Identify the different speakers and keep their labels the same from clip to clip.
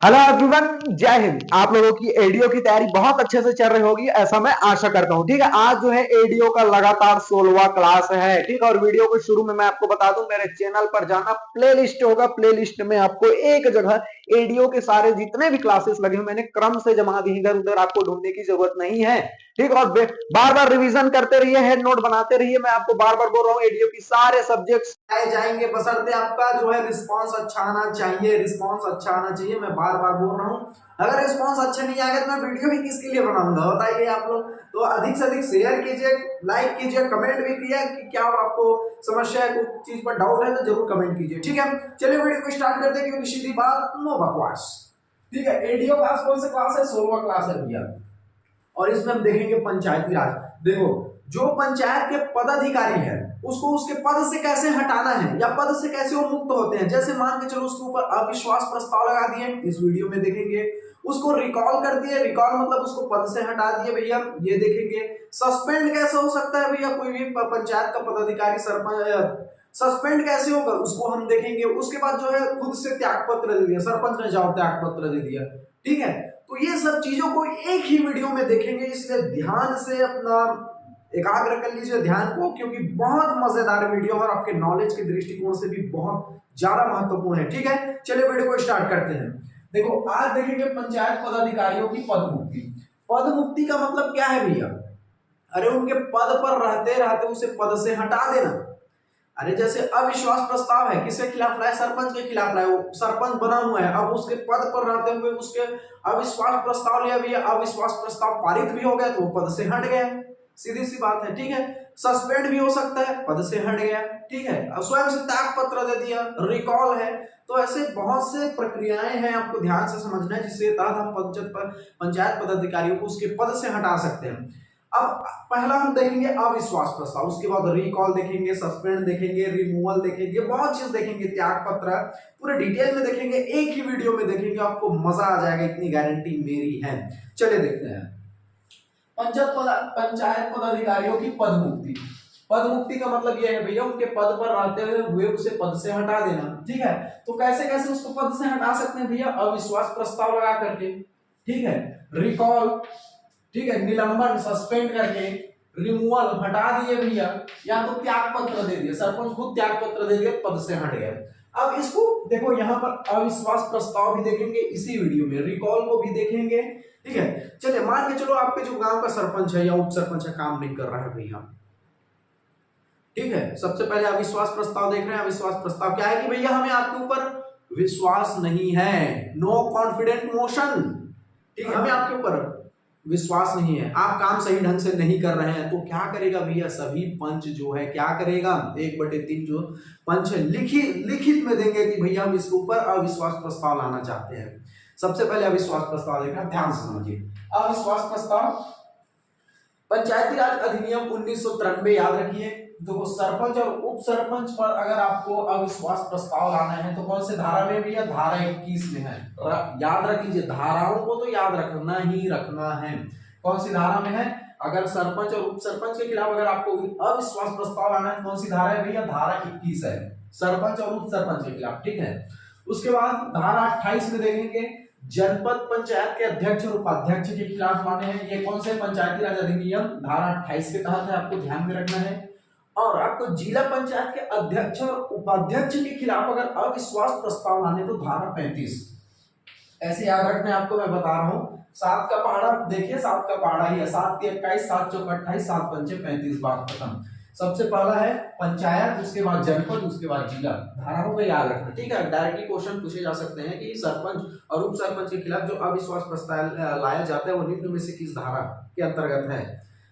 Speaker 1: Hello everyone, जय हिंद। आप लोगों की एडीओ की तैयारी बहुत अच्छे से चल रही होगी, ऐसा मैं आशा करता हूं। ठीक है, आज जो है एडीओ का लगातार 16वां क्लास है। ठीक है, और वीडियो को शुरू में मैं आपको बता दूं, मेरे चैनल पर जाना, प्लेलिस्ट होगा, प्लेलिस्ट में आपको एक जगह एडीओ के सारे जितने भी क्लासेस लगे हैं मैंने क्रम से जमा दी, इधर उधर आपको ढूंढने की जरूरत नहीं है। ठीक, और बार बार रिवीजन करते रहिए, हेड नोट बनाते रहिए। मैं आपको बार बार बोल रहा हूँ, एडीओ की सारे सब्जेक्ट्स आए जाएंगे, बशर्ते आपका जो है रिस्पांस अच्छा आना चाहिए। रिस्पांस अच्छा आना चाहिए, मैं बार बार बोल रहा हूँ। अगर रिस्पांस अच्छा नहीं आएगा तो मैं वीडियो ही किसके लिए बनाऊंगा, बताइए आप लोग। तो अधिक से अधिक शेयर कीजिए, लाइक कीजिए, कमेंट भी कीजिए कि क्या आपको समस्या है, कुछ चीज पर डाउट है तो जरूर कमेंट कीजिए। ठीक है, चलिए वीडियो को स्टार्ट करते हैं, क्योंकि सीधी बात नो बकवास। ठीक है, एडीओ क्लास कौन सा क्लास है? 16वां क्लास है भैया। और इसमें हम देखेंगे पंचायती राज। देखो, जो पंचायत के पदाधिकारी है उसको उसके पद से कैसे हटाना है या पद से कैसे वो मुक्त होते हैं। जैसे मान के चलो उसके ऊपर अविश्वास प्रस्ताव लगा दिए, इस वीडियो में देखेंगे। उसको रिकॉल कर दिए, रिकॉल मतलब उसको पद से हटा दिए भैया, ये देखेंगे। सस्पेंड कैसे हो सकता है भैया, कोई भी पंचायत का पदाधिकारी सरपंच सस्पेंड कैसे होगा उसको हम देखेंगे। उसके बाद जो है खुद से त्याग पत्र दे दिया, सरपंच ने जाओ त्याग पत्र दे दिया। ठीक है, तो ये सब चीजों को एक ही वीडियो में देखेंगे, इसलिए ध्यान से अपना एकाग्र कर लीजिए ध्यान को, क्योंकि बहुत मजेदार वीडियो और आपके नॉलेज के दृष्टिकोण से भी बहुत ज्यादा महत्वपूर्ण है। ठीक है, चलिए वीडियो को स्टार्ट करते हैं। देखो, आज देखेंगे पंचायत पदाधिकारियों की पद मुक्ति। पद मुक्ति का मतलब क्या है भैया? अरे उनके पद पर रहते रहते उसे पद से हटा देना। अरे जैसे अविश्वास प्रस्ताव है, किसके खिलाफ लाए? सरपंच के खिलाफ लाए। वो सरपंच बना हुआ है, अब उसके पद पर रहते हुए उसके अविश्वास प्रस्ताव लिया भी, अविश्वास प्रस्ताव पारित भी हो गया तो वो पद से हट गया। सीधी सी बात है। ठीक है, सस्पेंड भी हो सकता है, पद से हट गया। ठीक है, स्वयं से त्याग पत्र दे दिया, रिकॉल है। तो ऐसे बहुत से प्रक्रियाएं हैं, आपको ध्यान से समझना है, जिससे तहत हम पंचायत पदाधिकारियों को उसके पद से हटा सकते हैं। अब पहला हम देखेंगे अविश्वास प्रस्ताव, उसके बाद रिकॉल देखेंगे, सस्पेंड देखेंगे, रिमूवल देखेंगे, बहुत चीज देखेंगे, त्याग पत्र पूरे डिटेल में देखेंगे, एक ही वीडियो में देखेंगे, आपको मजा आ जाएगा, इतनी गारंटी मेरी है। चलिए देखते हैं पंचायत पदाधिकारियों की पद मुक्ति। पद मुक्ति का मतलब यह है भैया, उनके पद पर रहते हुए उसे पद से हटा देना। ठीक है, तो कैसे कैसे उसको पद से हटा सकते हैं भैया? अविश्वास प्रस्ताव लगा करके, ठीक है, रिकॉल, ठीक है, निलंबन सस्पेंड करके, रिमूवल हटा दिए भैया, या तो त्याग पत्र दे दिया, सरपंच खुद त्याग पत्र दे दिया, पद से हट गया। अब इसको देखो, यहाँ पर अविश्वास प्रस्ताव भी देखेंगे इसी वीडियो में, रिकॉल को भी देखेंगे। ठीक है, चलिए मान के चलो आपके जो गांव का सरपंच है या उप सरपंच है काम नहीं कर रहा है भैया। ठीक है, सबसे पहले अविश्वास प्रस्ताव देख रहे हैं। अविश्वास प्रस्ताव क्या है कि भैया हमें आपके ऊपर विश्वास नहीं है, नो कॉन्फिडेंट मोशन। ठीक है, हमें आपके ऊपर विश्वास नहीं है, आप काम सही ढंग से नहीं कर रहे हैं। तो क्या करेगा भैया? सभी पंच जो है क्या करेगा? 1/3 जो पंच है लिखित में देंगे कि भैया हम इसके ऊपर अविश्वास प्रस्ताव लाना चाहते हैं। सबसे पहले अविश्वास प्रस्ताव देखना, ध्यान से समझिए। अविश्वास प्रस्ताव, पंचायती राज अधिनियम 1993 याद रखिए। देखो, सरपंच और उप सरपंच पर अगर आपको अविश्वास प्रस्ताव लाना है तो कौन से धारा में भी है? धारा 21 में है। याद रख लीजिए, धाराओं को तो याद रखना ही रखना है। कौन सी धारा में है? अगर सरपंच और उप सरपंच के खिलाफ अगर आपको अविश्वास प्रस्ताव लाना है, कौन सी धारा है भैया? धारा 21 है, सरपंच और उप सरपंच के खिलाफ। ठीक है, उसके बाद धारा 28 में देखेंगे, जनपद पंचायत के अध्यक्ष और उपाध्यक्ष के खिलाफ लाने हैं। ये कौन से? पंचायती राज अधिनियम धारा 28 के तहत है, आपको ध्यान में रखना है। और आपको जिला पंचायत के अध्यक्ष और उपाध्यक्ष के खिलाफ अगर अविश्वास प्रस्ताव लाने तो धारा 35। ऐसे याद रखना है आपको, मैं बता रहा हूं। 7 का पहाड़ा देखिए, 7 का पहाड़ा ही है, 7 के 21, 7 चौक 28, 7 पंचे 35, बात खत्म। सबसे पहला है पंचायत, उसके बाद जनपद, उसके बाद जिला। धाराओं को याद रखना। ठीक है, डायरेक्टली क्वेश्चन पूछे जा सकते हैं कि सरपंच और उप सरपंच के खिलाफ जो अविश्वास प्रस्ताव लाया जाता है वो निम्न में से किस धारा के अंतर्गत है,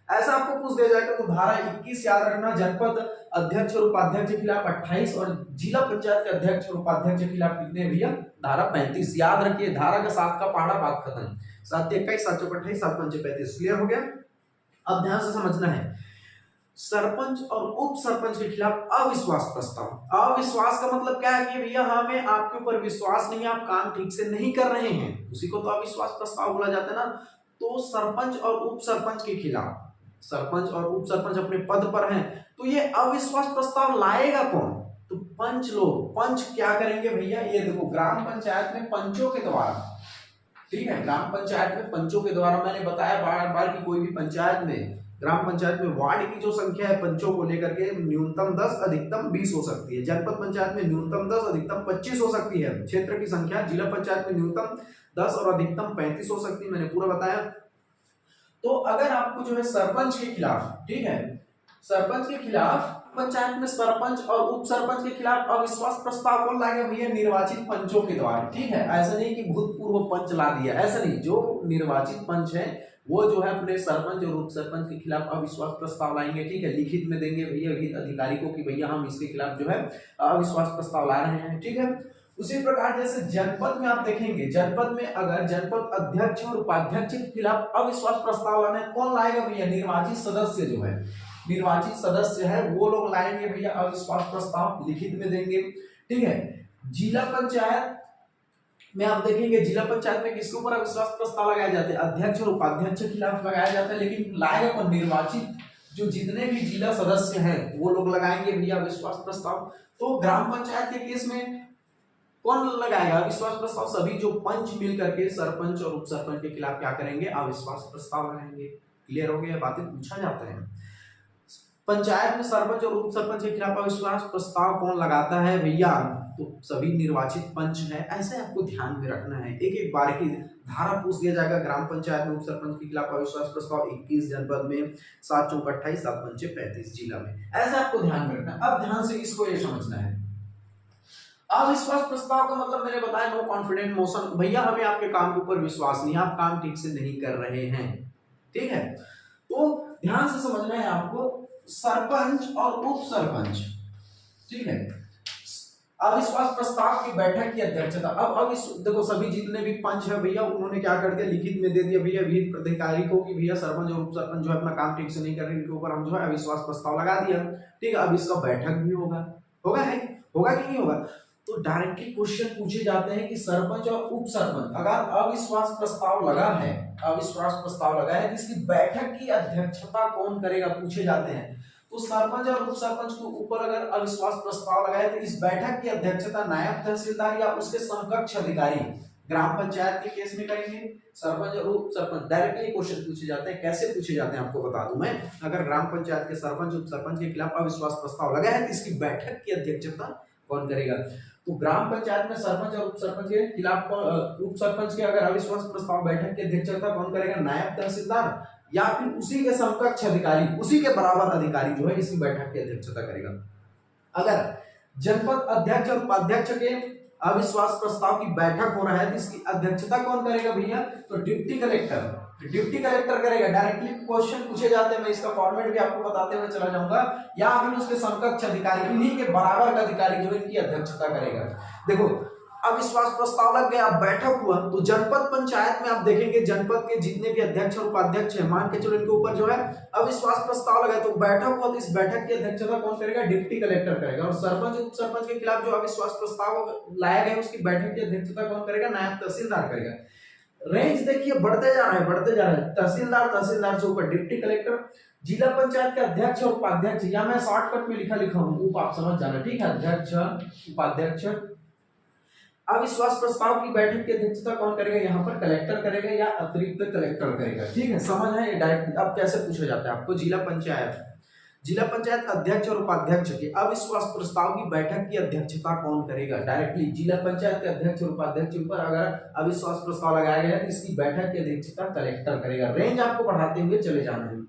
Speaker 1: ऐसा आपको पूछ दिया जाएगा। तो धारा 21 याद रखना, जनपद अध्यक्ष और उपाध्यक्ष के खिलाफ 28 और जिला पंचायत के अध्यक्ष और उपाध्यक्ष के खिलाफ कितने भैया? धारा 35 याद रखिए। धारा का 7 का पहाड़ा, बात खत्म। 7 के 21, 7 चौक 28, 7 पंचे 35। क्लियर हो गया? अब ध्यान से समझना है, सरपंच और उप सरपंच के खिलाफ अविश्वास प्रस्ताव। अविश्वास का मतलब क्या है कि भैया हमें आपके ऊपर विश्वास नहीं है, आप काम ठीक से नहीं कर रहे हैं, उसी को तो अविश्वास प्रस्ताव बोला जाता है ना। तो सरपंच और उप सरपंच के खिलाफ, सरपंच और उप सरपंच अपने पद पर हैं, तो ये अविश्वास प्रस्ताव लाएगा कौन? तो पंच लोग। पंच क्या करेंगे भैया? ये देखो, ग्राम पंचायत में पंचों के द्वारा ठीक है। ग्राम पंचायत में पंचों के द्वारा, मैंने बताया बार बार कि कोई भी पंचायत में, ग्राम पंचायत में वार्ड की जो संख्या है पंचों को लेकर के न्यूनतम 10 अधिकतम 20 हो सकती है। जनपद पंचायत में न्यूनतम 10 अधिकतम 25 हो सकती है क्षेत्र की संख्या। जिला पंचायत में न्यूनतम 10 और अधिकतम 35 हो सकती है, मैंने पूरा बताया। तो अगर आपको जो है सरपंच के खिलाफ, ठीक है, सरपंच के खिलाफ पंचायत में सरपंच और उप सरपंच के खिलाफ अविश्वास प्रस्ताव कौन लाएगा भैया? निर्वाचित पंचों के द्वारा। ठीक है, ऐसा नहीं कि भूतपूर्व पंच ला दिया, ऐसा नहीं, जो निर्वाचित पंच है वो जो है अपने सरपंच और उप सरपंच के खिलाफ अविश्वास प्रस्ताव लाएंगे। ठीक है, लिखित में देंगे भैया विहित अधिकारी को कि भैया हम इसके खिलाफ जो है अविश्वास प्रस्ताव ला रहे हैं। ठीक है, उसी प्रकार जैसे जनपद में आप देखेंगे, जनपद में अगर जनपद अध्यक्ष और उपाध्यक्ष के खिलाफ अविश्वास प्रस्ताव लाना है, कौन लाएगा भैया? निर्वाचित सदस्य जो है, निर्वाचित सदस्य है वो लोग लाएंगे भैया अविश्वास प्रस्ताव, लिखित में देंगे। ठीक है, जिला पंचायत में आप देखेंगे, जिला पंचायत में किसके ऊपर अविश्वास प्रस्ताव लगाया जाता है? अध्यक्ष और उपाध्यक्ष के खिलाफ लगाया जाता है, लेकिन लाएगा कौन? निर्वाचित जो जितने भी जिला सदस्य हैं वो लोग लगाएंगे भैया अविश्वास प्रस्ताव। तो ग्राम पंचायत के केस में कौन लगाएगा अविश्वास प्रस्ताव? सभी जो पंच मिल करके सरपंच और उप सरपंच के खिलाफ क्या करेंगे? अविश्वास प्रस्ताव लगाएंगे। क्लियर हो गया? बातें पूछा जाता है। पंचायत में सरपंच और उप सरपंच के खिलाफ अविश्वास प्रस्ताव कौन लगाता है भैया? तो सभी निर्वाचित पंच हैं। ऐसे आपको ध्यान में रखना है, एक एक बार की धारा पूछ दिया जाएगा। ग्राम पंचायत में उप सरपंच के खिलाफ अविश्वास प्रस्ताव 21 जनपद में, 7 चौक 28, 7 पंचे 35 जिला में। ऐसे आपको ध्यान में रखना। अब ध्यान से इसको ये समझना है, अविश्वास प्रस्ताव का मतलब मैंने बताया नो कॉन्फिडेंट मोशन। भैया हमें आपके काम के ऊपर विश्वास नहीं, आप काम ठीक से नहीं कर रहे हैं। ठीक है, तो ध्यान से समझना है आपको, सरपंच और उप सरपंच, ठीक है, अविश्वास प्रस्ताव की बैठक की अध्यक्षता। अब देखो सभी जितने भी पंच है भैया उन्होंने क्या कर दिया? लिखित में दे दिया भैया विहित अधिकारी को कि भैया सरपंच और उप सरपंच जो है अपना काम ठीक से नहीं कर रहे, इनके ऊपर हम जो है अविश्वास प्रस्ताव लगा दिया। ठीक है, अब इसका बैठक भी होगा, होगा कि नहीं होगा? तो डायरेक्टली क्वेश्चन पूछे जाते हैं कि सरपंच और उप सरपंच अगर अविश्वास प्रस्ताव लगा है, अविश्वास प्रस्ताव लगा है, इसकी बैठक की अध्यक्षता कौन करेगा? पूछे जाते हैं। तो सरपंच और उप सरपंच के ऊपर अगर अविश्वास प्रस्ताव लगा है तो इस बैठक की अध्यक्षता नायब तहसीलदार या उसके समकक्ष अधिकारी ग्राम पंचायत के केस में करेंगे। सरपंच और उप सरपंच डायरेक्टली क्वेश्चन पूछे जाते हैं। कैसे पूछे जाते हैं आपको बता दूं मैं, अगर ग्राम पंचायत के सरपंच उप सरपंच के खिलाफ अविश्वास प्रस्ताव लगा है तो इसकी बैठक की अध्यक्षता कौन करेगा? तो ग्राम पंचायत में सरपंच और उप सरपंच के खिलाफ, उप सरपंच के अगर अविश्वास प्रस्ताव बैठक की अध्यक्षता कौन करेगा? नायब तहसीलदार या फिर उसी के समकक्ष अधिकारी, उसी के बराबर अधिकारी जो है इसी बैठक की अध्यक्षता करेगा। अगर जनपद अध्यक्ष और उपाध्यक्ष के अविश्वास प्रस्ताव की बैठक हो रहा है तो इसकी अध्यक्षता कौन करेगा भैया? तो डिप्टी कलेक्टर करेगा। डायरेक्टली क्वेश्चन पूछे जाते हैं, मैं इसका फॉर्मेट भी आपको बताते हुए चला जाऊंगा। या फिर उसके समकक्ष अधिकारी, इन्हीं के बराबर का अधिकारी जो इनकी अध्यक्षता करेगा। देखो अविश्वास प्रस्ताव लग गया, बैठक हुआ, तो जनपद पंचायत में आप देखेंगे जनपद के जितने भी अध्यक्ष और उपाध्यक्ष हैं, मान के चलो इनके ऊपर जो है अविश्वास प्रस्ताव लगा, तो बैठक हुआ, तो इस बैठक की अध्यक्षता कौन करेगा? डिप्टी कलेक्टर करेगा। और सरपंच उप सरपंच के खिलाफ जो अविश्वास प्रस्ताव लाया गया उसकी बैठक की अध्यक्षता कौन करेगा? नायब तहसीलदार करेगा। रेंज देखिए बढ़ते जा रहा है, तहसीलदार से ऊपर डिप्टी कलेक्टर, जिला पंचायत के अध्यक्ष और उपाध्यक्ष, या मैं शॉर्टकट में लिखा हूं, आप समझ जाना। ठीक है, अध्यक्ष उपाध्यक्ष। अविश्वास प्रस्ताव की बैठक की अध्यक्षता कौन करेगा? यहाँ पर कलेक्टर करेगा या अतिरिक्त कलेक्टर करेगा। ठीक है, समझ है ये डायरेक्ट। अब कैसे पूछा जाता है आपको? जिला पंचायत अध्यक्ष और उपाध्यक्ष के अविश्वास प्रस्ताव की बैठक की अध्यक्षता कौन करेगा? डायरेक्टली जिला पंचायत के अध्यक्ष और उपाध्यक्ष पर अगर अविश्वास प्रस्ताव लगाया गया है तो इसकी बैठक की अध्यक्षता कलेक्टर करेगा। रेंज आपको बढ़ाते हुए चले जाना है,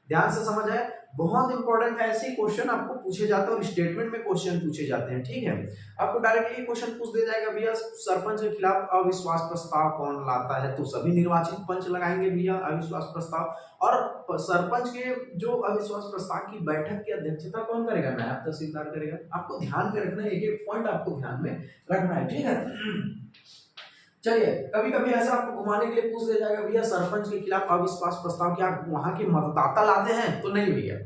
Speaker 1: ध्यान से समझ आए। बहुत इंपॉर्टेंट है, ऐसे क्वेश्चन आपको पूछे जाते हैं और स्टेटमेंट में क्वेश्चन पूछे जाते हैं। ठीक है, आपको डायरेक्टली क्वेश्चन पूछ दिया जाएगा भैया सरपंच के खिलाफ अविश्वास प्रस्ताव कौन लाता है? तो सभी निर्वाचित पंच लगाएंगे भैया अविश्वास प्रस्ताव। और सरपंच के जो अविश्वास प्रस्ताव की बैठक की अध्यक्षता कौन करेगा? नायब तहसीलदार करेगा। आपको ध्यान में रखना है, एक एक पॉइंट आपको ध्यान में रखना है। ठीक है, चलिए, कभी कभी ऐसा आपको घुमाने के लिए पूछ दिया जाएगा भैया सरपंच के खिलाफ अविश्वास प्रस्ताव क्या वहां के मतदाता लाते हैं? तो नहीं भैया,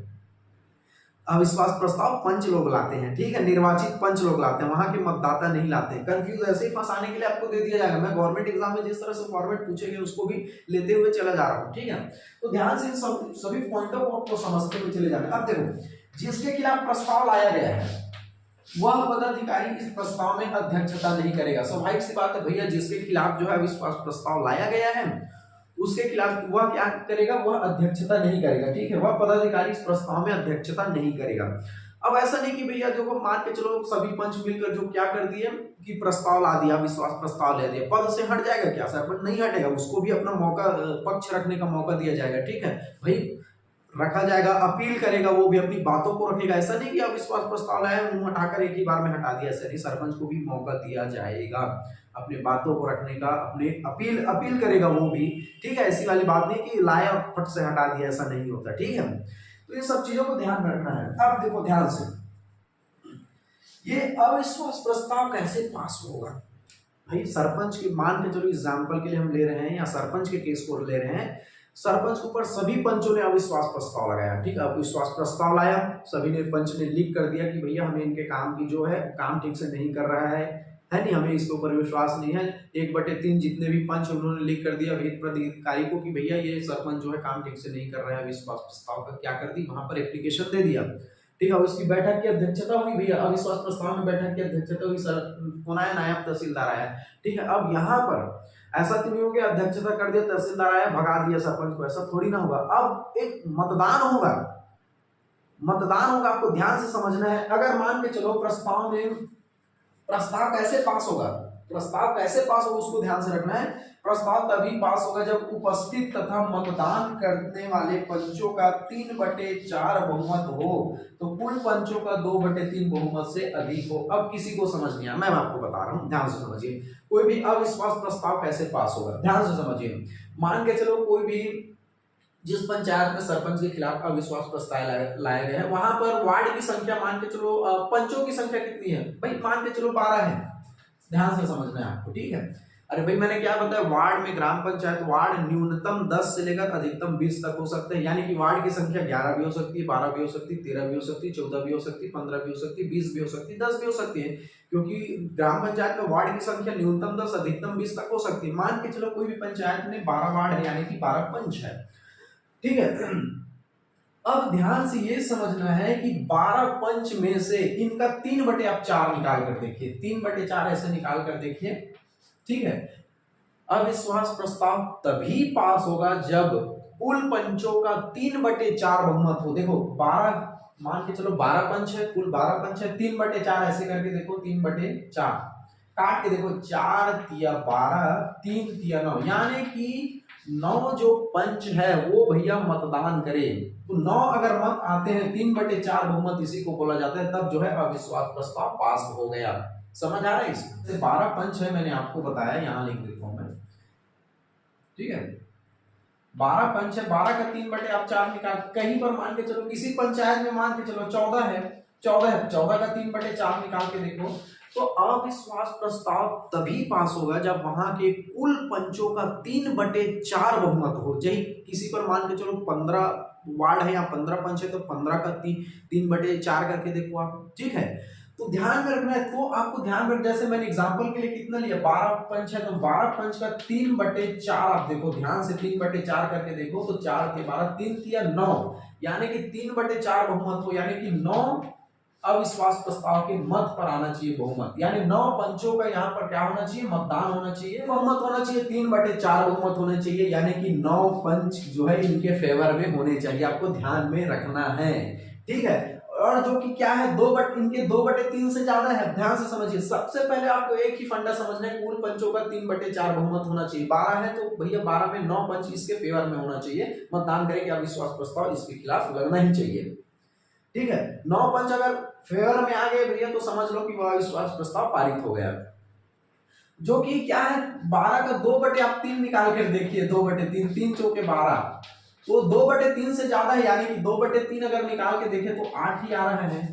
Speaker 1: अविश्वास प्रस्ताव पंच लोग लाते हैं। ठीक है, निर्वाचित पंच लोग लाते हैं, वहां के मतदाता नहीं लाते हैं। कंफ्यूज ऐसे ही फंसाने के लिए आपको दे दिया जाएगा। मैं गवर्नमेंट एग्जाम में जिस तरह से फॉर्मेट पूछेंगे उसको भी लेते हुए चला जा रहा हूँ। ठीक है, तो ध्यान से सभी पॉइंटों को आपको समझते हुए चले जाना। अब देखो, जिसके खिलाफ प्रस्ताव लाया गया है, वह पदाधिकारी इस प्रस्ताव में अध्यक्षता नहीं करेगा। स्वाभाविक सी बात है भैया, जिसके खिलाफ जो है अविश्वास प्रस्ताव लाया गया है उसके खिलाफ वह क्या करेगा, वह अध्यक्षता नहीं करेगा। ठीक है, वह पदाधिकारी इस प्रस्ताव में अध्यक्षता नहीं करेगा। अब ऐसा नहीं कि भैया देखो मान के चलो सभी पंच मिलकर जो क्या कर दिए कि प्रस्ताव ला दिया, विश्वास प्रस्ताव ले दिया, पद से हट जाएगा क्या? सरपंच नहीं हटेगा, उसको भी अपना मौका पक्ष रखने का मौका दिया जाएगा। ठीक है भाई, रखा जाएगा, अपील करेगा, वो भी अपनी बातों को रखेगा। ऐसा नहीं कि अविश्वास प्रस्ताव लाया मुंह हटाकर एक ही बार में हटा दिया, ऐसा नहीं, सरपंच को भी मौका दिया जाएगा अपने बातों को रखने का, अपने अपील करेगा वो भी। ठीक है, ऐसी वाली बात नहीं कि लाया फट से हटा दिया, ऐसा नहीं होता। ठीक है, तो ये सब चीजों को ध्यान में रखना है। अब देखो ध्यान से, ये अविश्वास प्रस्ताव कैसे पास होगा भाई? सरपंच के मान के चलो एग्जाम्पल के लिए हम ले रहे हैं या सरपंच के केस को ले रहे हैं, सरपंच के ऊपर सभी पंचों ने अविश्वास प्रस्ताव लगाया। ठीक है, अविश्वास प्रस्ताव लाया, सभी ने पंच ने लिख कर दिया कि भैया हमें इनके काम की जो है काम ठीक से नहीं कर रहा है नहीं, हमें इसके ऊपर विश्वास नहीं है। 1/3 जितने भी पंच उन्होंने लिख कर दिया विहित पदाधिकारी को कि भैया ये सरपंच जो है काम ठीक से नहीं कर रहा है, अविश्वास प्रस्ताव का क्या कर दी, वहां पर एप्लीकेशन दे दिया। ठीक है, उसकी बैठक की अध्यक्षता हुई भैया, अविश्वास प्रस्ताव में बैठक की अध्यक्षता हुई, सर कौन आया, नायब तहसीलदार आया। ठीक है, अब यहाँ पर ऐसा तो नहीं हो गया अध्यक्षता कर दिया, तहसीलदार आया भगा दिया सरपंच को, ऐसा थोड़ी ना होगा। अब एक मतदान होगा, आपको ध्यान से समझना है। अगर मान के चलो प्रस्ताव में, प्रस्ताव कैसे पास होगा, उसको ध्यान से रखना है। प्रस्ताव तभी पास होगा जब उपस्थित तथा मतदान करने वाले पंचों का 3/4 बहुमत हो, तो कुल पंचों का 2/3 बहुमत से अधिक हो। अब किसी को समझ नहीं आया, मैं आपको बता रहा हूं, ध्यान से समझिए। कोई भी अविश्वास प्रस्ताव कैसे पास होगा, ध्यान से समझिए। मान के चलो कोई भी जिस पंचायत में सरपंच के खिलाफ अविश्वास प्रस्ताव लाया गया है, वहां पर वार्ड की संख्या मान के चलो, पंचों की संख्या कितनी है भाई, मान के चलो 12 है। ध्यान से समझना है आपको। ठीक है, अरे भाई मैंने क्या बताया, वार्ड में ग्राम पंचायत वार्ड न्यूनतम 10 से लेकर अधिकतम 20 तक हो सकते हैं, यानी कि वार्ड की संख्या 11 भी हो सकती है, 12 भी हो सकती है, 13 भी हो सकती है, 14 भी हो सकती है, 15 भी हो सकती है, 20 भी हो सकती है, 10 भी हो सकती है, क्योंकि ग्राम पंचायत में वार्ड की संख्या न्यूनतम 10 अधिकतम 20 तक हो सकती है। मान के चलो कोई भी पंचायत में 12 वार्ड है, यानी कि 12 पंच है। ठीक है, अब ध्यान से ये समझना है कि 12 पंच में से इनका 3/4 निकाल कर देखिए, 3/4 ऐसे निकाल कर देखिए। ठीक है, अविश्वास प्रस्ताव तभी पास होगा जब कुल पंचों का 3/4 बहुमत हो। देखो 12 मान के चलो 12 पंच है, कुल 12 पंच है, 3/4 ऐसे करके देखो, 3/4 काट के देखो, 4 तिया 12, 3 तिया 9, यानी कि 9 जो पंच है वो भैया मतदान करे। तो 9 अगर मत आते हैं, 3/4 बहुमत इसी को बोला जाता है, तब जो है अविश्वास प्रस्ताव पास हो गया। समझ आ रहा है? इसमें 12 पंच है, मैंने आपको बताया, यहां लिख देता हूं मैं। ठीक है, 12 पंच है, 12 का 3/4 निकाल, कहीं पर मान के चलो किसी पंचायत में मान के चलो 14 है, 14 का 3/4 निकाल के देखो, तो अविश्वास प्रस्ताव तभी पास होगा जब वहां के कुल पंचों का 3/4 बहुमत हो। यही किसी पर मान के चलो 15 वार्ड है या 15 पंच है, तो 15 का 3/4 करके देखो आप। ठीक है, तो ध्यान में रखना है। तो आपको ध्यान में, जैसे मैंने एग्जांपल के लिए कितना लिया, 12 पंच है, तो 12 पंच का 3/4 आप देखो ध्यान से, 3/4 करके देखो, तो 4 के 12, 3 तिया 9, यानी कि 3/4 बहुमत हो, यानी कि 9 अविश्वास प्रस्ताव के मत पर आना चाहिए बहुमत, यानी 9 पंचों का यहाँ पर क्या होना चाहिए, मतदान होना चाहिए, बहुमत होना चाहिए, 3/4 बहुमत होना चाहिए, यानी कि 9 पंच जो है इनके फेवर में होने चाहिए। आपको ध्यान में रखना है। ठीक है, और जो कि क्या है, इनके 2/3 से ज्यादा है। ध्यान से समझिए, सबसे पहले आपको एक ही फंडा समझना है, कुल पंचों का 3/4 बहुमत होना चाहिए। 12 है तो भैया 12 में 9 पंच इसके फेवर में होना चाहिए, मतदान करें कि अविश्वास प्रस्ताव इसके खिलाफ लगना ही चाहिए। ठीक है, 9 पंच अगर फेवर में आ गए भैया, तो समझ लो कि वह अविश्वास प्रस्ताव पारित हो गया। जो कि क्या है, 12 का 2/3 निकाल कर देखिए, 2/3, 3 चौके 12, तो 2/3 से ज्यादा है, यानी कि 2/3 अगर निकाल के देखें तो 8 ही आ रहा है।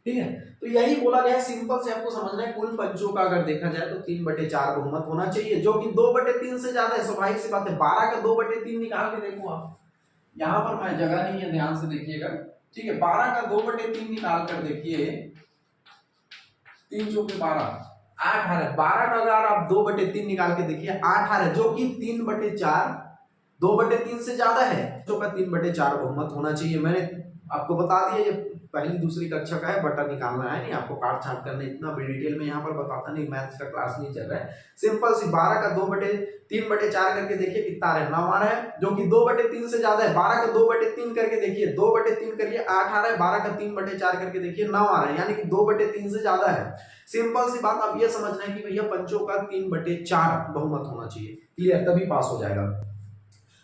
Speaker 1: ठीक है, तो यही बोला गया, सिंपल से आपको समझना है, कुल पंचों का अगर देखा जाए तो 3/4 बहुमत होना चाहिए, जो कि 2/3 से ज्यादा है। स्वाभाविक सी बात है, 12 का 2/3 निकाल के देखो आप, यहां पर मैं जगह नहीं है, ध्यान से देखिएगा। ठीक है, 12 का 2/3 निकाल कर देखिए, 3 चौके 12, 8 आ रहा है। 12 का अगर आप 2/3 निकाल के देखिए, 8 आ रहा है, जो कि 3/4, 2/3 से ज्यादा है, तो का 3/4 बहुमत होना चाहिए। मैंने आपको बता दिया, ये पहली दूसरी कक्षा का है, बटा निकालना है, नहीं आपको काट छाट करना, इतना भी डिटेल में यहाँ पर बताता नहीं, मैथ्स का क्लास नहीं चल रहा है। सिंपल सी 12 का 2/3/4 करके देखिए कितना आ रहा है, 9 आ रहा है, जो कि 2/3 से ज्यादा है। 12 का 2/3 करके देखिए, 2/3 करिए 8 आ रहा है, 12 का 3/4 करके देखिए 9 आ रहा है, यानी कि 2/3 से ज्यादा है। सिंपल सी बात, अब ये समझना है कि भैया पंचों का 3/4 बहुमत होना चाहिए, क्लियर, तभी पास हो जाएगा।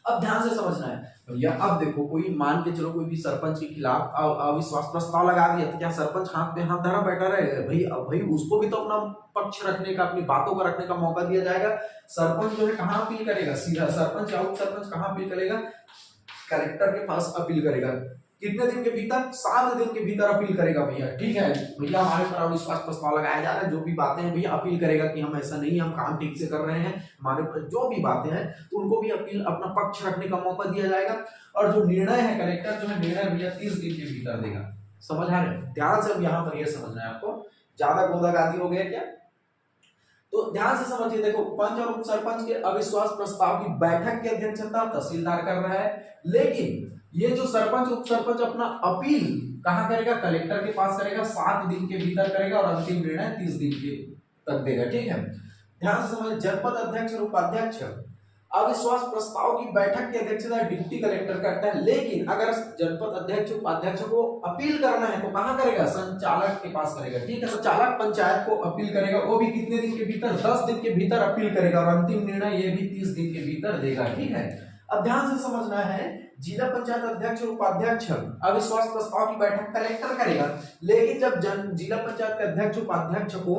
Speaker 1: अब ध्यान से समझना है भैया, अब देखो कोई मान के चलो कोई भी सरपंच के खिलाफ अविश्वास प्रस्ताव लगा दिया, तो क्या सरपंच हाथ पे हाथ धरा बैठा रहेगा भाई? अब भाई उसको भी तो अपना पक्ष रखने का, अपनी बातों को रखने का मौका दिया जाएगा। सरपंच जो है कहाँ अपील करेगा? सीधा सरपंच या उप सरपंच कहाँ अपील करेगा? कलेक्टर के पास अपील करेगा। कितने दिन के भीतर? 7 दिन के भीतर अपील करेगा भैया, ठीक है भैया, हमारे पर अविश्वास प्रस्ताव लगाया जा रहा है, जो भी बातें हैं भैया अपील करेगा कि हम ऐसा नहीं, हम काम ठीक से कर रहे हैं, हमारे पर जो भी बातें हैं, तो उनको भी अपील, अपना पक्ष रखने का मौका दिया जाएगा। और जो निर्णय है, कलेक्टर जो है निर्णय भैया 30 दिन के भीतर देगा। समझ आ रहे हैं? ध्यान से अब यहाँ पर यह समझना है आपको, ज्यादा गोदागादी हो गया क्या? तो ध्यान से समझिए, देखो पंच और उप सरपंच के अविश्वास प्रस्ताव की बैठक की अध्यक्षता तहसीलदार कर रहा है, लेकिन ये जो सरपंच उप सरपंच अपना अपील कहां करेगा? कलेक्टर के पास करेगा, 7 दिन के भीतर करेगा, और अंतिम निर्णय 30 दिन के तक देगा, ठीक है। ध्यान से समझिए, जनपद अध्यक्ष और उपाध्यक्ष अविश्वास प्रस्ताव की बैठक की अध्यक्षता डिप्टी कलेक्टर करता है, लेकिन अगर जनपद अध्यक्ष उपाध्यक्ष को अपील करना है तो कहां करेगा? संचालक के पास करेगा, ठीक है। संचालक पंचायत को अपील करेगा, वो भी कितने दिन के भीतर? 10 दिन के भीतर अपील करेगा, और अंतिम निर्णय ये भी 30 दिन के भीतर देगा, ठीक है। अब ध्यान से समझना है, जिला पंचायत अध्यक्ष और उपाध्यक्ष अविश्वास प्रस्ताव की बैठक कलेक्टर करेगा, लेकिन जब जिला पंचायत के अध्यक्ष उपाध्यक्ष को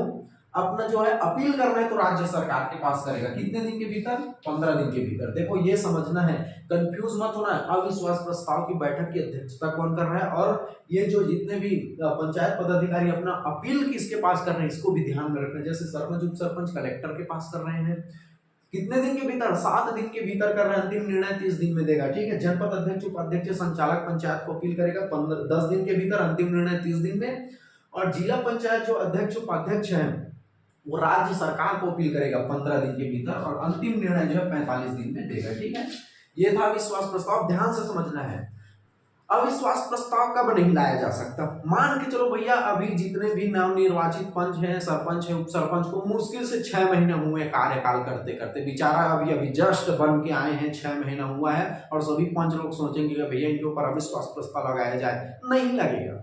Speaker 1: अपना जो है अपील करना है तो राज्य सरकार के पास करेगा, कितने दिन के भीतर? 15 दिन के भीतर। देखो ये समझना है, कंफ्यूज मत होना है, अविश्वास प्रस्ताव की बैठक की अध्यक्षता कौन कर रहा है, और ये जो जितने भी पंचायत पदाधिकारी अपना अपील किसके पास कर रहे हैं, इसको भी ध्यान में रखना है। जैसे सरपंच उप सरपंच कलेक्टर के पास कर रहे हैं, कितने दिन के भीतर? 7 दिन के भीतर कर रहे हैं, अंतिम निर्णय 30 दिन में देगा, ठीक है। जनपद अध्यक्ष उपाध्यक्ष संचालक पंचायत को अपील करेगा 10 दिन के भीतर, अंतिम निर्णय 30 दिन में। और जिला पंचायत जो अध्यक्ष उपाध्यक्ष है वो राज्य सरकार को अपील करेगा 15 दिन के भीतर, और अंतिम निर्णय जो है 45 दिन में देगा, ठीक है। ये था अविश्वास प्रस्ताव, ध्यान से समझना है। अविश्वास प्रस्ताव कब नहीं लाया जा सकता? मान के चलो भैया, अभी जितने भी नवनिर्वाचित पंच हैं, सरपंच है, उप सरपंच को मुश्किल से 6 महीने हुए कार्यकाल करते करते, बेचारा अभी अभी जस्ट बन के आए हैं, 6 महीना हुआ है, और सभी पंच लोग सोचेंगे कि भैया इनके ऊपर अविश्वास प्रस्ताव लगाया जाए, नहीं लगेगा।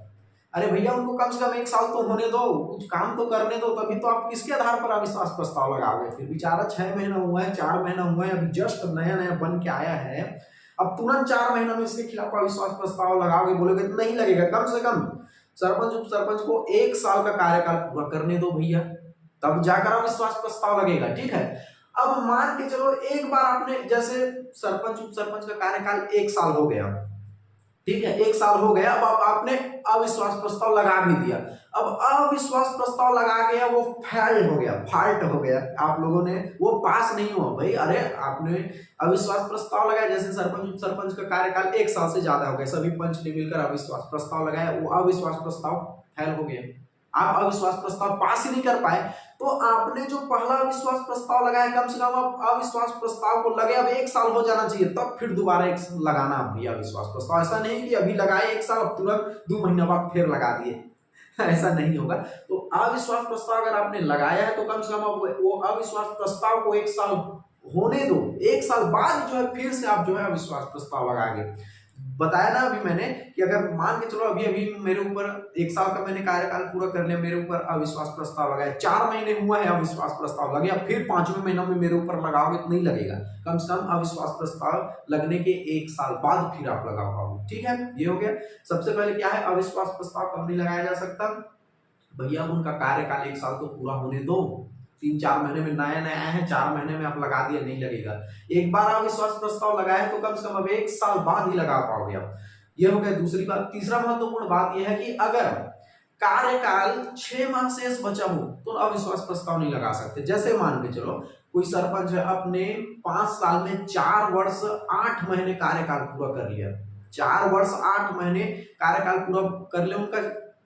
Speaker 1: अरे भैया उनको कम से कम 1 साल तो होने दो, कुछ काम तो करने दो, तभी तो आप किसके आधार पर अविश्वास प्रस्ताव लगाओगे? फिर बेचारा 6 महीना हुआ है, 4 महीना हुआ है, अभी जस्ट नया नया बन के आया है, अब तुरंत 4 महीनों में इसके खिलाफ अविश्वास प्रस्ताव लगाओगे, बोलोगे तो नहीं लगेगा। कम से कम सरपंच उप सरपंच को 1 साल का कार्यकाल पूरा करने दो भैया, तब जाकर अविश्वास प्रस्ताव लगेगा, ठीक है। अब मान के चलो एक बार आपने, जैसे सरपंच उप सरपंच का कार्यकाल 1 साल हो गया, ठीक है, 1 साल हो गया, अब आपने अविश्वास प्रस्ताव लगा भी दिया। अब अविश्वास प्रस्ताव लगा गया, वो फेल हो गया, फाल्ट हो गया, आप लोगों ने वो पास नहीं हुआ भाई। अरे आपने अविश्वास प्रस्ताव लगाया, जैसे सरपंच उप सरपंच का कार्यकाल 1 साल से ज्यादा हो गया, सभी पंच ने मिलकर अविश्वास प्रस्ताव लगाया, वो अविश्वास प्रस्ताव फेल हो गया, आप अविश्वास प्रस्ताव पास ही नहीं कर पाए, तो आपने जो पहला अविश्वास प्रस्ताव लगाया, कम से कम आप अविश्वास प्रस्ताव को लगे अब 1 साल हो जाना चाहिए, तब फिर दोबारा लगाना आप भैया अविश्वास प्रस्ताव। ऐसा नहीं कि अभी लगाए 1 साल, अब तुरंत 2 महीना बाद फिर लगा दिए, ऐसा नहीं होगा। तो अविश्वास प्रस्ताव अगर आपने लगाया है तो कम से कम वो अविश्वास प्रस्ताव को 1 साल होने दो, 1 साल बाद जो है फिर से आप जो है अविश्वास प्रस्ताव लगाएंगे। बताया ना अभी मैंने कि अगर मान के चलो अभी अभी मेरे ऊपर 1 साल का मैंने कार्यकाल पूरा कर लिया, मेरे ऊपर अविश्वास प्रस्ताव लगाया, 4 महीने हुआ है अविश्वास प्रस्ताव लगे, अब फिर 5वें महीने में मेरे ऊपर लगाओगे तो नहीं लगेगा। कम से कम अविश्वास प्रस्ताव लगने के 1 साल बाद फिर आप लगा पाओगे, ठीक है। ये हो गया। सबसे पहले क्या है, अविश्वास प्रस्ताव कब नहीं लगाया जा सकता भैया? उनका कार्यकाल 1 साल तो पूरा होने दो, 3-4 महीने में नया नया है, 4 महीने में आप लगा दिया, नहीं लगेगा। एक बार अविश्वास प्रस्ताव लगाया है तो कम से कम अब 1 साल बाद ही लगा पाओगे आप। ये हो गया दूसरी बात। तीसरा महत्वपूर्ण बात यह है कि अगर कार्यकाल 6 माह शेष बचा हो तो अविश्वास प्रस्ताव नहीं लगा सकते। जैसे मान के चलो कोई सरपंच है, अपने 5 साल में 4 वर्ष 8 महीने कार्यकाल पूरा कर लिया, 4 वर्ष 8 महीने कार्यकाल पूरा कर लिया, उनका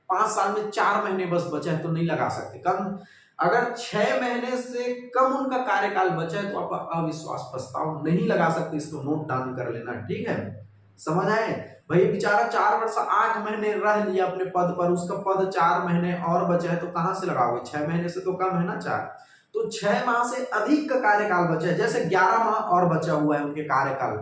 Speaker 1: 5 साल में 4 महीने बस बचा है तो नहीं लगा सकते। कम अगर 6 महीने से कम उनका कार्यकाल बचा है तो आप अविश्वास प्रस्ताव नहीं लगा सकते, इसको नोट डाउन कर लेना, ठीक है। समझ आए भाई, बेचारा 4 वर्ष 8 महीने रह लिया अपने पद पर, उसका पद 4 महीने और बचा है, तो कहां से लगाओगे? 6 महीने से तो कम है ना 4, तो 6 माह से अधिक का कार्यकाल बचा है, जैसे 11 माह और बचा हुआ है उनके कार्यकाल,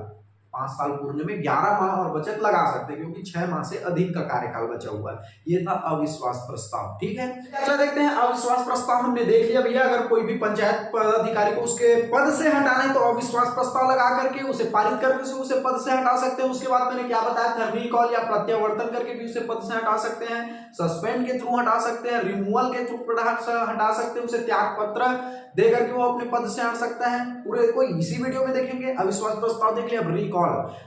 Speaker 1: 5 साल पूर्ण में 11 माह और बचत लगा सकते हैं, क्योंकि 6 माह से अधिक का कार्यकाल बचा हुआ है। ये था अविश्वास प्रस्ताव। ठीक है, अगला देखते हैं। अविश्वास प्रस्ताव हमने देख लिया भैया, अगर कोई भी पंचायत पदाधिकारी को उसके पद से हटाना है तो अविश्वास प्रस्ताव लगा करके उसे पारित करके उसे पद से हटा सकते हैं। उसके बाद मैंने क्या बताया था, रिकॉल या प्रत्यावर्तन करके भी उसे पद से हटा सकते हैं, सस्पेंड के थ्रू हटा सकते हैं, रिमूवल के थ्रू हटा सकते हैं, उसे त्याग पत्र देकर के वो अपने पद से हट सकता है। पूरे को इसी वीडियो में देखेंगे। अविश्वास प्रस्ताव देख लिया। अब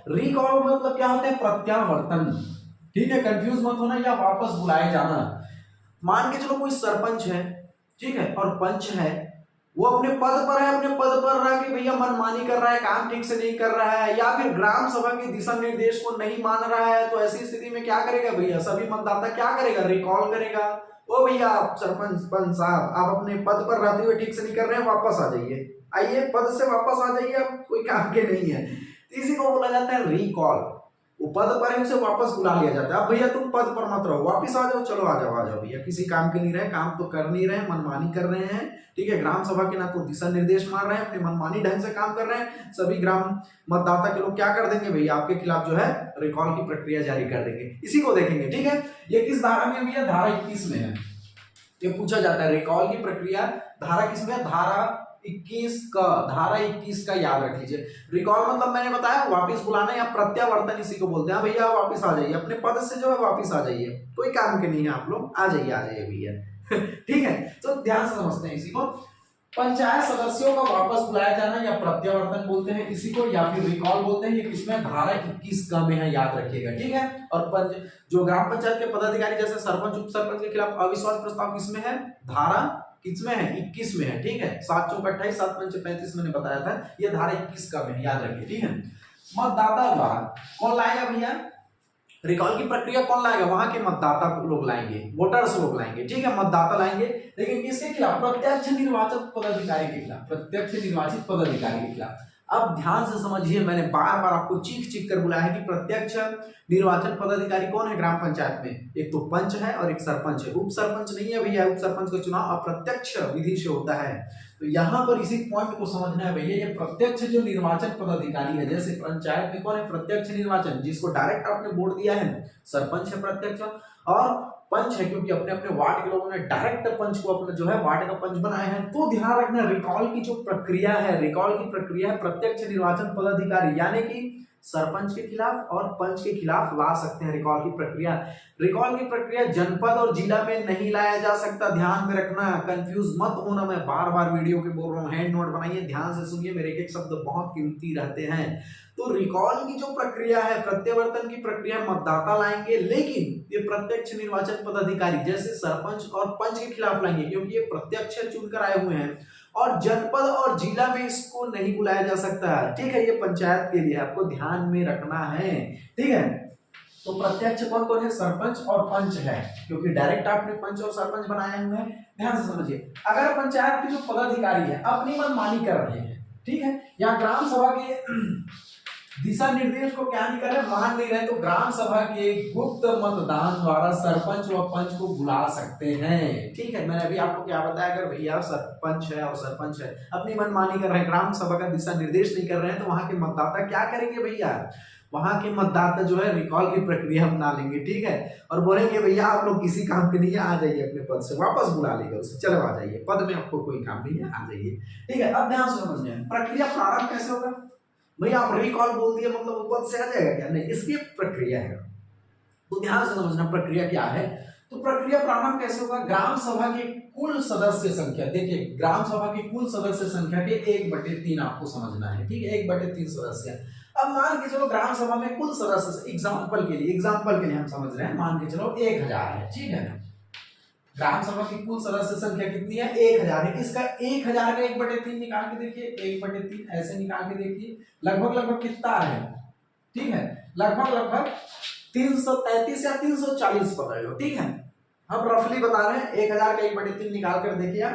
Speaker 1: रिकॉल मतलब क्या होता है? प्रत्यावर्तन। ठीक है, कंफ्यूज मत होना, या वापस बुलाए जाना। मान के चलो कोई सरपंच है, ठीक है, और पंच है, वो अपने पद पर है, अपने पद पर रह के भैया मनमानी कर रहा है, काम ठीक से नहीं कर रहा है, या फिर ग्राम सभा के दिशा निर्देश को नहीं मान रहा है, तो ऐसी स्थिति में क्या करेगा भैया? सभी मतदाता क्या करेगा? रिकॉल करेगा। ओ भैया सरपंच पंच साहब, आप अपने पद पर रहते हुए ठीक से नहीं कर रहे हैं, वापस आ जाइए, आइए पद से वापस आ जाइए, अब कोई काम के नहीं है। इसी को बोला जाता है रिकॉल। वो पद पर है, उसे वापस बुला लिया जाता है। अब भैया तुम पद पर मत रहो, वापस आ जाओ, चलो आ जाओ भैया, किसी काम के नहीं रहे, काम तो कर नहीं रहे, मनमानी कर रहे हैं, ठीक है, ग्राम सभा के ना तो दिशा निर्देश मान रहे हैं, अपने मनमानी ढंग से काम कर रहे हैं, सभी ग्राम मतदाता के लोग क्या कर देंगे भैया? आपके खिलाफ जो है रिकॉल की प्रक्रिया जारी कर देंगे। इसी को देखेंगे। ठीक है, ये किस धारा में भैया? धारा 21 में है। ये पूछा जाता है रिकॉल की प्रक्रिया धारा किस में? धारा 21 का, धारा 21 का याद रख लीजिए। रिकॉल मतलब मैंने बताया वापस बुलाना या प्रत्यावर्तन, इसी को बोलते हैं। भैया वापस आ जाइए, अपने पद से जो है वापस आ जाइए, कोई काम के नहीं है, आप लोग आ जाइए भैया। ठीक है, तो ध्यान से समझते हैं इसी को। पंचायत सदस्यों का वापस बुलाया जाना या प्रत्यावर्तन बोलते हैं इसी को, या फिर रिकॉल बोलते हैं। ये किसमें? धारा 21 का में है, याद रखिएगा। ठीक है, और जो ग्राम पंचायत के पदाधिकारी जैसे सरपंच उप सरपंच के खिलाफ अविश्वास प्रस्ताव किसमें है? धारा किसमें है? 21 में है। ठीक है, 7 चौक 28 7 पंच 35 मैंने बताया था, ये धारा 21 का में, याद रखिए। ठीक है, मतदाता द्वारा कौन लाएगा भैया? रिकॉल की प्रक्रिया कौन लाएगा? वहां के मतदाता लोग लाएंगे, वोटर्स लोग लाएंगे। ठीक है, मतदाता लाएंगे, लेकिन किसके खिलाफ? प्रत्यक्ष निर्वाचित पदाधिकारी के खिलाफ, प्रत्यक्ष निर्वाचित पदाधिकारी के खिलाफ। अब ध्यान से समझिए, मैंने बार बार आपको चीख कर बुलाया है कि प्रत्यक्ष निर्वाचन पदाधिकारी कौन है ग्राम पंचायत में? एक तो पंच है और एक सरपंच है। उप सरपंच नहीं है भैया, उप सरपंच का चुनाव अप्रत्यक्ष विधि से होता है। तो यहाँ पर इसी पॉइंट को समझना है भैया, ये प्रत्यक्ष जो निर्वाचन पदाधिकारी है, जैसे पंचायत में कौन है? प्रत्यक्ष निर्वाचन, जिसको डायरेक्ट आपने वोट दिया है, सरपंच है प्रत्यक्ष, और पंच है क्योंकि अपने अपने वार्ड के लोगों ने डायरेक्ट पंच को अपना जो है वार्ड का पंच बनाया है। तो ध्यान रखना, रिकॉल की जो प्रक्रिया है, रिकॉल की प्रक्रिया है प्रत्यक्ष निर्वाचन पदाधिकारी, यानी कि सरपंच के खिलाफ और पंच के खिलाफ ला सकते हैं रिकॉल की प्रक्रिया। रिकॉल की प्रक्रिया जनपद और जिला में नहीं लाया जा सकता, ध्यान में रखना, कंफ्यूज मत होना। मैं बार बार वीडियो के बोल रहा हूँ, हैंड नोट बनाइए, ध्यान से सुनिए, मेरे एक शब्द बहुत कीमती रहते हैं। तो रिकॉल की जो प्रक्रिया है, प्रत्यावर्तन की प्रक्रिया, मतदाता लाएंगे, लेकिन ये प्रत्यक्ष निर्वाचन पदाधिकारी जैसे सरपंच और पंच के खिलाफ लाएंगे, क्योंकि ये प्रत्यक्ष चुनकर आए हुए हैं, और जनपद और जिला में इसको नहीं बुलाया जा सकता। ठीक है, ये पंचायत के लिए आपको ध्यान में रखना है। ठीक है, तो प्रत्यक्ष कौन कौन है? सरपंच और पंच है, क्योंकि डायरेक्ट आपने पंच और सरपंच बनाए हुए हैं। ध्यान से समझिए, अगर पंचायत के जो पदाधिकारी है अपनी मनमानी कर रहे हैं, ठीक है, या ग्राम सभा के दिशा निर्देश को क्या नहीं कर रहे, मान नहीं रहे, तो ग्राम सभा के गुप्त मतदान द्वारा सरपंच व पंच को बुला सकते हैं। ठीक है, मैंने अभी आपको क्या बताया, अगर भैया सरपंच है और सरपंच है अपनी मनमानी कर रहे हैं, ग्राम सभा का दिशा निर्देश नहीं कर रहे हैं, तो वहां के मतदाता क्या करेंगे भैया? वहां के मतदाता जो है रिकॉल की प्रक्रिया अपना लेंगे। ठीक है, और बोलेंगे भैया आप लोग किसी काम के नहीं है, आ जाइए अपने पद से, वापस बुला लेगा उसे, चलो आ जाइए, पद में आपको कोई काम नहीं है, आ जाइए। ठीक है, अब ध्यान से समझना है प्रक्रिया प्रारंभ कैसे होगा। भैया आप रिकॉल बोल दिए मतलब वो पद से आ जाएगा क्या? नहीं, इसकी प्रक्रिया है, तो ध्यान से समझना प्रक्रिया क्या है। तो प्रक्रिया प्रारंभ कैसे होगा? ग्राम सभा के कुल सदस्य संख्या, देखिए ग्राम सभा की कुल सदस्य संख्या के 1/3 आपको समझना है। ठीक है, 1/3 सदस्य। अब मान के चलो ग्राम सभा में कुल सदस्य, एग्जाम्पल के लिए हम समझ रहे हैं, मान के चलो 1000 है। ठीक है, ग्राम सभा की कुल सदस्य संख्या कितनी है? 1000 है। इसका 1000 का 1/3 निकाल के देखिए, 1/3 ऐसे निकाल के देखिए, लगभग कितना है? ठीक है, लगभग 333 या 340 पकड़ लो। ठीक है, हम रफली बता रहे हैं, 1000 का 1/3 निकाल कर देखिए,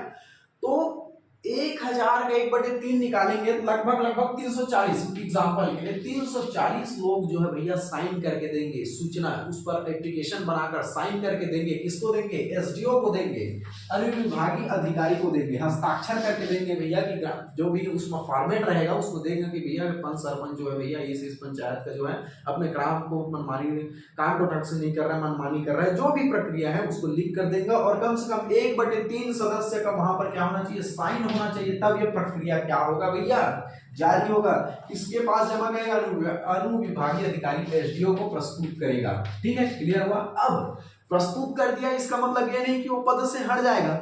Speaker 1: तो 1000 का 1/3 निकालेंगे तो लगभग 340, एग्जाम्पल के लिए 340 लोग जो है भैया साइन करके देंगे, सूचना उस पर एप्लीकेशन बनाकर साइन करके देंगे। किसको देंगे? एसडीओ को देंगे, अनुविभागीय अधिकारी को देंगे, हस्ताक्षर करके देंगे भैया कि जो भी उसमें फॉर्मेट रहेगा उसको देंगे कि भैया पंच सरपंच जो है भैया इस पंचायत का जो है अपने काम को मनमानी, काम को ढंग से नहीं कर रहा है, मनमानी कर रहा है, जो भी प्रक्रिया है उसको लिख कर देंगे। और कम से कम 1/3 सदस्य का वहां पर क्या होना चाहिए? साइन होना चाहिए, तब ये प्रक्रिया क्या होगा भैया? जारी होगा। किसके पास जमा करेगा? अनुविभागीय अधिकारी एसडीओ को प्रस्तुत करेगा। ठीक है, क्लियर हुआ? अब प्रस्तुत कर दिया, इसका मतलब ये नहीं कि वो पद से हट जाएगा।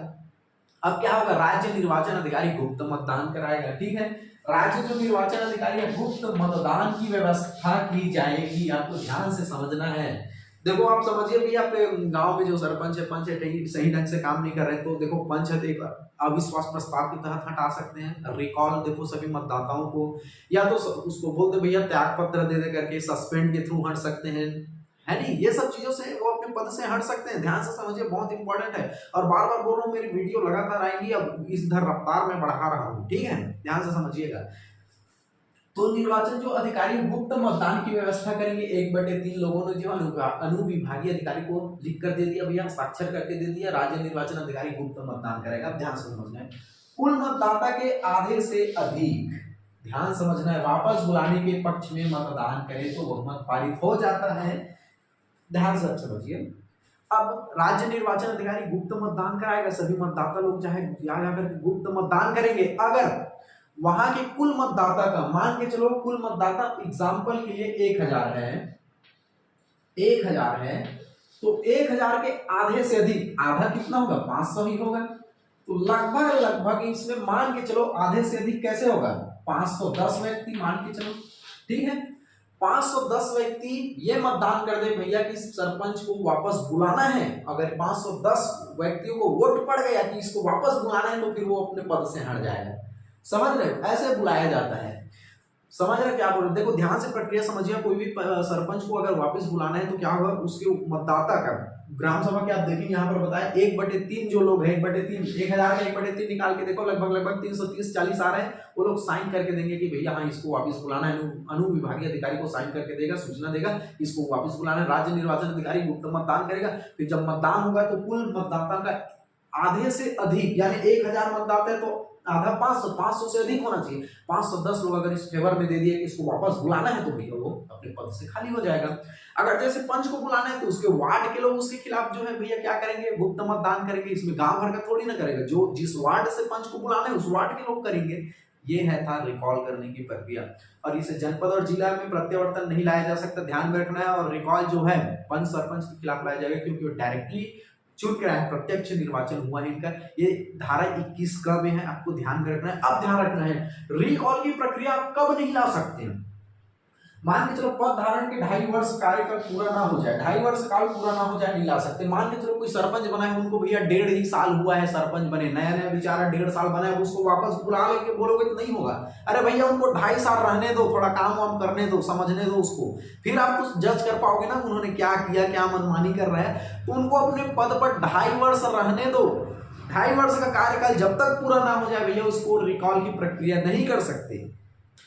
Speaker 1: अब क्या होगा? राज्य निर्वाचन अधिकारी गुप्त मतदान कराएगा। ठीक है, राज्य जो निर्वाचन अधिकारी है गुप्त मतदान की व्यवस्था की जाएगी। आपको ध्यान से समझना है। देखो आप समझिए भी, आपके गांव में जो सरपंच है, पंच है, सही ढंग से काम नहीं कर रहे, तो देखो पंच है तो अविश्वास प्रस्ताव के तहत हटा सकते हैं। रिकॉल देखो सभी मतदाताओं को, या तो उसको बोल दे भैया त्याग पत्र दे दे करके सस्पेंड के थ्रू हट सकते हैं, है नहीं? ये सब चीजों से वो अपने पद से हट सकते हैं। ध्यान से समझिए, बहुत इंपॉर्टेंट है। और बार बार बोल रहा हूँ, मेरी वीडियो लगातार आएंगी, अब इस इधर रफ्तार में बढ़ा रहा हूँ। ठीक है, ध्यान से समझिएगा। तो निर्वाचन जो अधिकारी गुप्त मतदान की व्यवस्था करेंगे। 1/3 लोगों ने जो अनुविभागीय अधिकारी को लिख कर दे दिया भैया, हस्ताक्षर करके दे दिया, राज्य निर्वाचन अधिकारी गुप्त मतदान करेगा। ध्यान से समझना है, कुल मतदाता के आधे से अधिक, ध्यान समझना है, वापस बुलाने के पक्ष में मतदान करे तो बहुमत पारित हो जाता है। ध्यान से समझिए। अब राज्य निर्वाचन अधिकारी गुप्त मतदान कराएगा, सभी मतदाता लोग चाहे जाकर गुप्त मतदान करेंगे। अगर वहां के कुल मतदाता का, मान के चलो कुल मतदाता एग्जाम्पल के लिए 1000 है, 1000 है, तो 1000 के आधे से अधिक, आधा कितना होगा? 500 ही होगा। तो लगभग इसमें मान के चलो आधे से अधिक कैसे होगा? 510 व्यक्ति मान के चलो। ठीक है, 510 व्यक्ति ये मतदान कर दे भैया कि सरपंच को वापस बुलाना है। अगर 510 व्यक्तियों को वोट पड़ गया कि इसको वापस बुलाना है, तो फिर वो अपने पद से हट जाएगा। समझ रहे हो? ऐसे बुलाया जाता है। समझ रहे क्या बोल रहे? देखो ध्यान से प्रक्रिया समझिए। कोई भी सरपंच को अगर वापस बुलाना है तो क्या होगा? उसके मतदाता का, ग्राम सभा के आप देखेंगे यहाँ पर बताया 1/3 जो लोग हैं, 1/3, 1000 का 1/3 निकाल के देखो, लगभग 330-40 आ रहे हैं। वो लोग साइन करके देंगे कि भैया हाँ इसको वापस बुलाना है। अनुविभागीय अधिकारी को साइन करके देगा, सूचना देगा इसको वापस बुलाना है। राज्य निर्वाचन अधिकारी गुप्त मतदान करेगा। फिर जब मतदान होगा तो कुल मतदाता का आधे से अधिक, यानी 1000 मतदाता है तो आधा 500 से अधिक होना चाहिए। 510 लोग अगर इस फेवर में दे दिए कि इसको वापस बुलाना है, तो भैया वो अपने पद से खाली हो जाएगा। अगर जैसे पंच को बुलाना है तो उसके वार्ड के लोग उसके खिलाफ जो है भैया क्या करेंगे? गुप्त मतदान करेंगे। इसमें गांव भर का थोड़ी ना करेगा, जो जिस वार्ड से पंच को बुलाना है उस वार्ड के लोग करेंगे। ये है था रिकॉल करने की प्रक्रिया। और इसे जनपद और जिला में प्रत्यावर्तन नहीं लाया जा सकता, ध्यान में रखना है। और रिकॉल जो है पंच सरपंच के खिलाफ लाया जाएगा, क्योंकि वो डायरेक्टली चुन के रहा है, प्रत्यक्ष निर्वाचन हुआ है इनका। ये धारा 21 का में है, आपको ध्यान में रखना है। अब ध्यान रखना है, रिकॉल की प्रक्रिया आप कब नहीं ला सकते हैं? मान के चलो पद धारण के 2.5 वर्ष कार्यकाल पूरा ना हो जाए, 2.5 वर्ष काल पूरा ना हो जाए, नहीं ला सकते। मान के चलो कोई सरपंच बना है, उनको भैया 1.5 ही साल हुआ है सरपंच बने, नया नया बेचारा 1.5 साल बना है, उसको वापस बुला लेके बोलोगे तो नहीं होगा। अरे भैया उनको 2.5 साल रहने दो, थोड़ा काम वाम करने दो, समझने दो उसको, फिर आप कुछ जज कर पाओगे ना उन्होंने क्या किया, क्या मनमानी कर रहा है। तो उनको अपने पद पर 2.5 वर्ष रहने दो। 2.5 वर्ष का कार्यकाल जब तक पूरा ना हो जाए भैया उसको रिकॉल की प्रक्रिया नहीं कर सकते।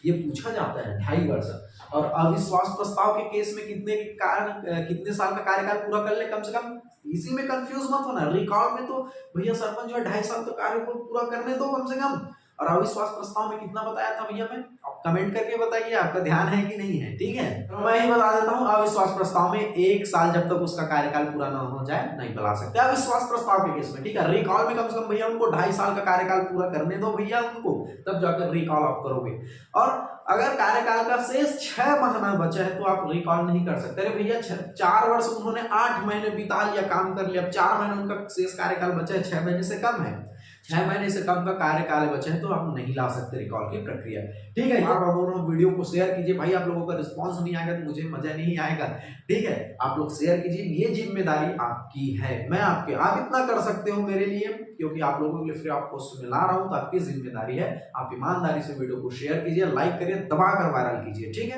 Speaker 1: ये पूछा जाता है 2.5 वर्ष। और अविश्वास प्रस्ताव के केस में कितने साल का कार्यकाल पूरा कर ले कम से कम, इसी में कंफ्यूज मत होना। रिकॉल में तो भैया सरपंच जो है 2.5 साल का कार्य को पूरा करने दो कम से कम। और अविश्वास प्रस्ताव में कितना बताया था भैया? मैं आप कमेंट करके बताइए, आपका ध्यान है कि नहीं है। ठीक है, तो मैं ही बता देता हूँ, अविश्वास प्रस्ताव में 1 साल जब तक उसका कार्यकाल पूरा ना हो जाए नहीं बुला सकते अविश्वास प्रस्ताव के केस में। ठीक है, रिकॉल में कम से कम भैया उनको 2.5 साल का कार्यकाल पूरा करने दो भैया उनको, तब जाकर रिकॉल आप करोगे। और अगर कार्यकाल का शेष 6 महीना बचा है तो आप रिकॉल नहीं कर सकते। अरे भैया 4 वर्ष उन्होंने 8 महीने बिता लिया, काम कर लिया, अब 4 महीने उनका शेष कार्यकाल बचा है, 6 महीने से कम है, 6 महीने से कम का कार्यकाल बचा है, तो आप नहीं ला सकते रिकॉल की प्रक्रिया। ठीक है, आप वीडियो को शेयर कीजिए भाई, आप लोगों का रिस्पांस नहीं आएगा तो मुझे मजा नहीं आएगा। ठीक है, आप लोग शेयर कीजिए, ये जिम्मेदारी आपकी है। मैं आप इतना कर सकते हो मेरे लिए, क्योंकि आप लोगों के लिए फ्री ऑफ कॉस्ट में ला रहा हूं, तो आपकी जिम्मेदारी है, आप ईमानदारी से वीडियो को शेयर कीजिए, लाइक करिए, दबाकर वायरल कीजिए। ठीक है।